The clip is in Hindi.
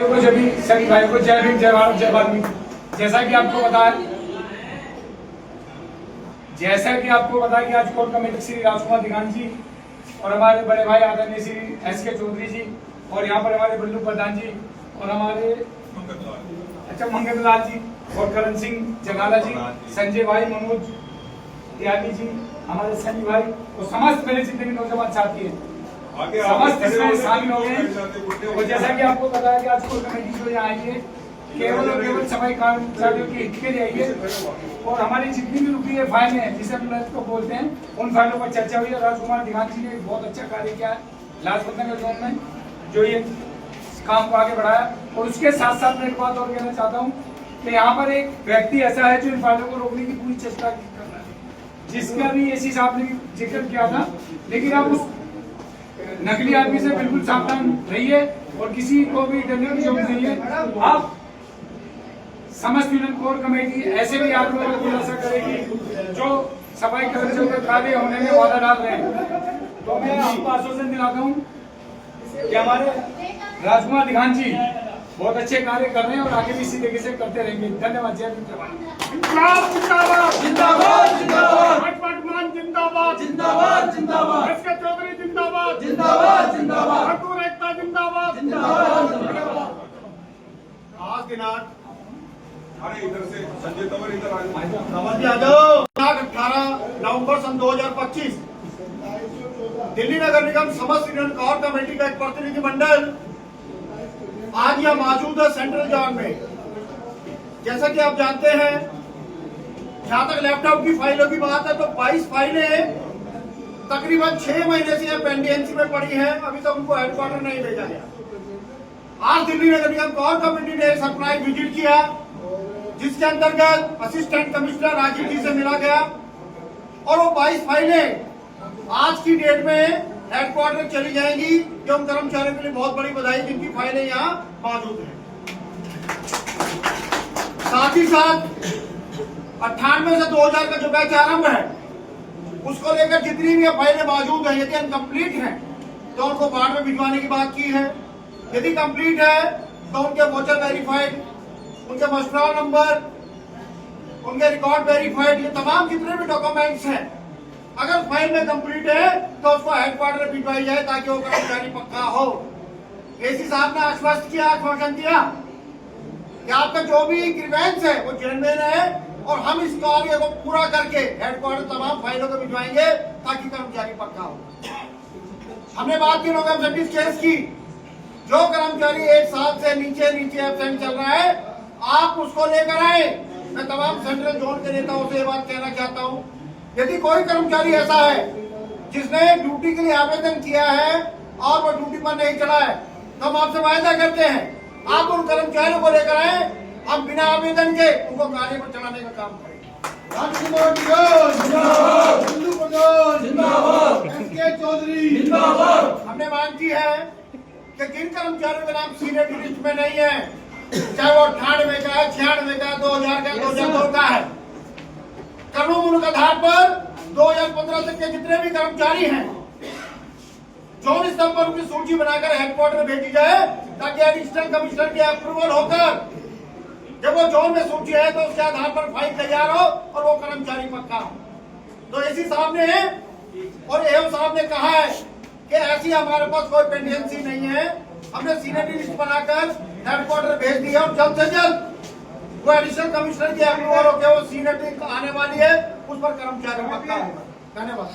सभी भाई को जय भीम, जय भारत, जय वाल्मीकि। जैसा कि आपको पता है कि आज कोर कमेटी श्री राजकुमार दिगान जी और हमारे बड़े भाई आदरणीय श्री एस.के. चौधरी जी और यहाँ पर हमारे बल्लू प्रधान जी और हमारे मंगल लाल जी और करण सिंह जगाला जी, संजय भाई, मनोज त्यागी जी, हमारे सनी भाई और समस्त मेरे जितने भी नौजवान साथी हैं समस्त इसमें शामिल हो गए। और जैसा कि आपको पता है कि आज कोर कमेटी जो यहाँ आई है केवल और केवल सफाई कर्मचारियों की हित के लिए आई है और हमारी जितनी भी रुकी है फाइलें हैं जिसे हम को बोलते हैं उन फाइलों पर चर्चा हुई है। राजकुमार दिगान जी ने बहुत अच्छा कार्य किया है लाजपत नगर जोन में जो ये काम को आगे बढ़ाया। और उसके साथ साथ मैं एक बात और कहना चाहता हूँ कि यहाँ पर एक व्यक्ति ऐसा है जो इन फाइलों को रोकने की पूरी चेष्टा कर रहा है, जिसका भी एसी साहब ने जिक्र किया था। लेकिन आप उस नकली आदमी से बिल्कुल सावधान रहिए और किसी को भी डरने की जरूरत नहीं है। आप समस्त यूनियन कोर कमेटी ऐसे भी आदमियों को खुलासा करेगी जो सफाई कर्मचारियों के कार्य होने में वादा डाल रहे हैं। तो मैं आपको आश्वासन दिलाता हूँ कि हमारे राजकुमार दिगान जी बहुत अच्छे कार्य कर रहे हैं और आगे भी इसी तरीके से करते रहेंगे। धन्यवाद। जय भीम, जिंदाबाद जिंदाबाद जिंदाबाद जिंदाबाद जिंदाबाद एस.के. चौधरी जिंदाबाद जिंदाबाद जिंदाबाद ठाकुर एकता जिंदाबाद जिंदाबाद। आज दिनांक अरे इधर से संजय तंवर इधर आ जाओ। 18 नवंबर सन 2025 दिल्ली नगर निगम समस्त यूनियन कोर कमेटी का एक प्रतिनिधि मंडल आज यहाँ मौजूद है सेंट्रल जोन में। जैसा कि आप जानते हैं जहां तक लैपटॉप की फाइलों की बात है तो 22 फाइलें तकरीबन 6 महीने से पेंडेंसी में पड़ी हैं, अभी तक उनको हेडक्वार्टर नहीं भेजा गया। आज दिल्ली नगर निगम कोर कमेटी ने सरप्राइज विजिट किया जिसके अंतर्गत असिस्टेंट कमिश्नर राजीव जी से मिला गया और वो 22 फाइलें आज की डेट में हेडक्वार्टर चली जाएंगी जो उन कर्मचारियों के लिए बहुत बड़ी बधाई जिनकी फाइलें यहाँ मौजूद हैं। साथ ही साथ 98 से 2000 का जो बैच आरंभ है उसको लेकर जितनी भी फाइलें मौजूद हैं यदि अनकम्प्लीट हैं तो उनको बाढ़ में भिजवाने की बात की है। यदि कंप्लीट है तो उनके वोचर वेरीफाइड, उनके मस्टरॉल नंबर, उनके रिकॉर्ड वेरीफाइड, ये तमाम जितने भी डॉक्यूमेंट्स हैं अगर फाइल में कंप्लीट है तो उसको हेडक्वार्टर भिजवाई जाए ताकि वो कर्मचारी पक्का हो। एसी साहब ने आश्वस्त किया, आश्वासन दिया कि आपका जो भी ग्रीवेंस है वो जेन्युइन है और हम इस कार्य को पूरा करके हेडक्वार्टर तमाम फाइलों को भिजवाएंगे ताकि कर्मचारी पक्का हो। हमने बात की लोग केस की जो कर्मचारी 1 साल से नीचे एब्सेंट चल रहा है आप उसको लेकर आए। मैं तमाम सेंट्रल जोन के नेताओं से ये बात कहना चाहता हूँ यदि कोई कर्मचारी ऐसा है जिसने ड्यूटी के लिए आवेदन किया है और वो ड्यूटी पर नहीं चला है तो हम आपसे वायदा करते हैं आप उन कर्मचारियों को लेकर आए, हम बिना आवेदन के उनको कार्य पर चलाने का काम करेंगे। हमने मांग की है कि जिन कर्मचारियों के नाम सीनियर लिस्ट में नहीं है चाहे वो 98 का है, 96 का, 2000 का, 2002 का है, कानून के आधार पर 2015 तक के जितने भी कर्मचारी हैं जोन स्तर पर उनकी सूची बनाकर हेडक्वार्टर भेजी जाए ताकि एडिशनल कमिश्नर की अप्रूवल होकर जब वो जोन में सूची है तो उसके आधार पर फाइल तैयार हो और वो कर्मचारी पक्का हो। तो एसी साहब ने और एओ साहब ने कहा है कि ऐसी हमारे पास कोई पेंडेंसी नहीं है, हमने सीनियर लिस्ट बनाकर हेडक्वार्टर भेज दिया और जल्द से जल्द वो एडिशनल कमिश्नर की अप्रूवल होकर वो सीनियर लिस्ट आने वाली है उस पर कर्मचारी पक्का होगा। धन्यवाद।